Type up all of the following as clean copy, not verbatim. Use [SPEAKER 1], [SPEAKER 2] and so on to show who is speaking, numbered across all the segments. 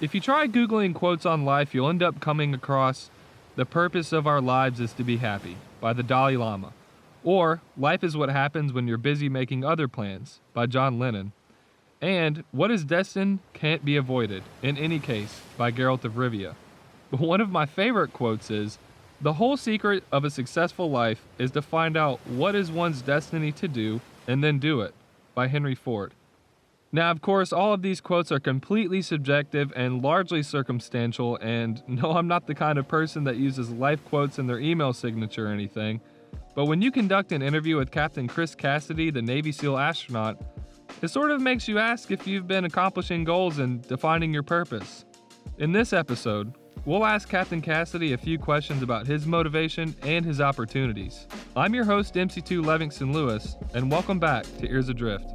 [SPEAKER 1] If you try Googling quotes on life, you'll end up coming across "The Purpose of Our Lives is to Be Happy" by the Dalai Lama, or "Life is What Happens When You're Busy Making Other Plans" by John Lennon, and "What is Destined Can't Be Avoided, in Any Case" by Geralt of Rivia. But one of my favorite quotes is, "The whole secret of a successful life is to find out what is one's destiny to do and then do it" by Henry Ford. Now, of course, all of these quotes are completely subjective and largely circumstantial, and no, I'm not the kind of person that uses life quotes in their email signature or anything, but when you conduct an interview with Captain Chris Cassidy, the Navy SEAL astronaut, it sort of makes you ask if you've been accomplishing goals and defining your purpose. In this episode, we'll ask Captain Cassidy a few questions about his motivation and his opportunities. I'm your host, MC2 Levingston Lewis, and welcome back to Ears Adrift.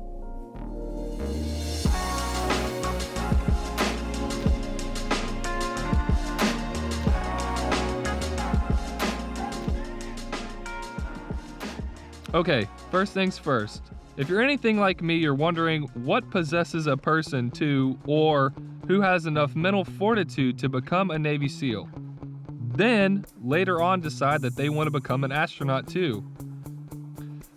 [SPEAKER 1] Okay, first things first. If you're anything like me, you're wondering what possesses a person to, or who has enough mental fortitude to become a Navy SEAL. Then, later on decide that they want to become an astronaut too.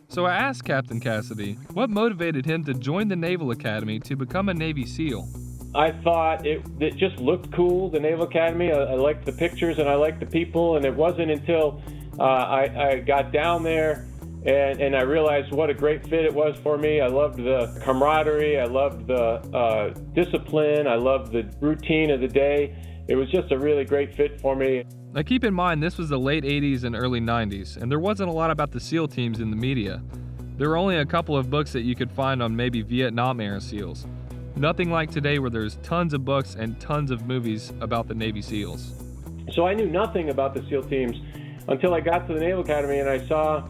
[SPEAKER 1] So I asked Captain Cassidy, what motivated him to join the Naval Academy to become a Navy SEAL?
[SPEAKER 2] I thought it just looked cool, the Naval Academy. I liked the pictures and I liked the people, and it wasn't until I got down there and I realized what a great fit it was for me. I loved the camaraderie, I loved the discipline, I loved the routine of the day. It was just a really great fit for me.
[SPEAKER 1] Now keep in mind, this was the late 80s and early 90s, and there wasn't a lot about the SEAL teams in the media. There were only a couple of books that you could find on maybe Vietnam-era SEALs. Nothing like today where there's tons of books and tons of movies about the Navy SEALs.
[SPEAKER 2] So I knew nothing about the SEAL teams until I got to the Naval Academy and I saw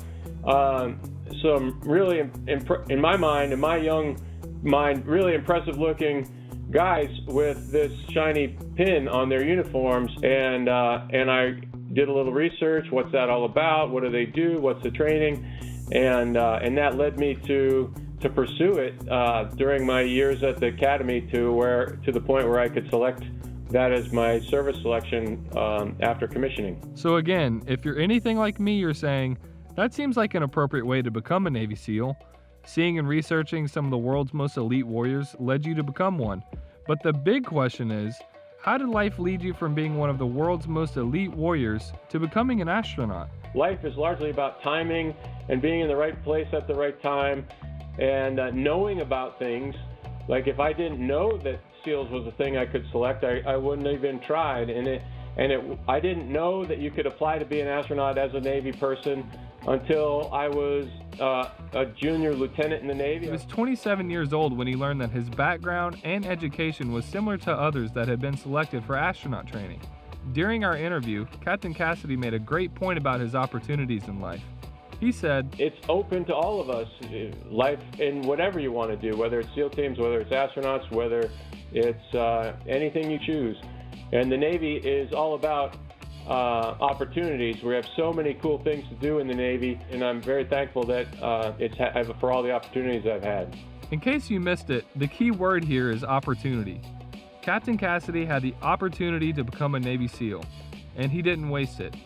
[SPEAKER 2] some really, in my young mind, really impressive looking guys with this shiny pin on their uniforms, and I did a little research. What's that all about? What do they do? What's the training? And that led me to pursue it during my years at the academy to the point where I could select that as my service selection after commissioning.
[SPEAKER 1] So again, if you're anything like me, you're saying, that seems like an appropriate way to become a Navy SEAL. Seeing and researching some of the world's most elite warriors led you to become one. But the big question is, how did life lead you from being one of the world's most elite warriors to becoming an astronaut?
[SPEAKER 2] Life is largely about timing and being in the right place at the right time and knowing about things. Like if I didn't know that SEALs was a thing I could select, I wouldn't have even tried. I didn't know that you could apply to be an astronaut as a Navy person until I was a junior lieutenant in the Navy.
[SPEAKER 1] He was 27 years old when he learned that his background and education was similar to others that had been selected for astronaut training. During our interview, Captain Cassidy made a great point about his opportunities in life. He said,
[SPEAKER 2] "It's open to all of us, life in whatever you want to do, whether it's SEAL teams, whether it's astronauts, whether it's anything you choose. And the Navy is all about opportunities. We have so many cool things to do in the Navy, and I'm very thankful that for all the opportunities I've had."
[SPEAKER 1] In case you missed it, the key word here is opportunity. Captain Cassidy had the opportunity to become a Navy SEAL, and he didn't waste it.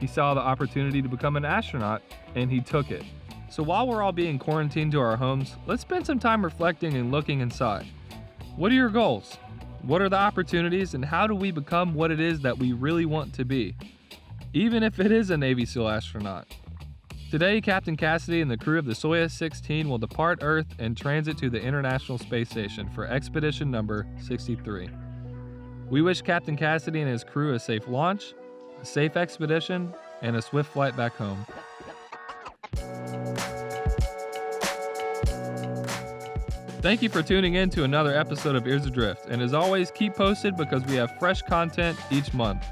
[SPEAKER 1] He saw the opportunity to become an astronaut, and he took it. So while we're all being quarantined to our homes, let's spend some time reflecting and looking inside. What are your goals? What are the opportunities, and how do we become what it is that we really want to be, even if it is a Navy SEAL astronaut? Today, Captain Cassidy and the crew of the Soyuz 16 will depart Earth and transit to the International Space Station for expedition number 63. We wish Captain Cassidy and his crew a safe launch, a safe expedition, and a swift flight back home. Thank you for tuning in to another episode of Ears Adrift, and as always, keep posted because we have fresh content each month.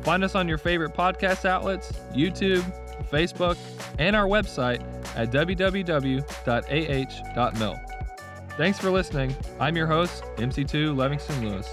[SPEAKER 1] Find us on your favorite podcast outlets, YouTube, Facebook, and our website at www.ah.mil. Thanks for listening. I'm your host, MC2 Levingston Lewis.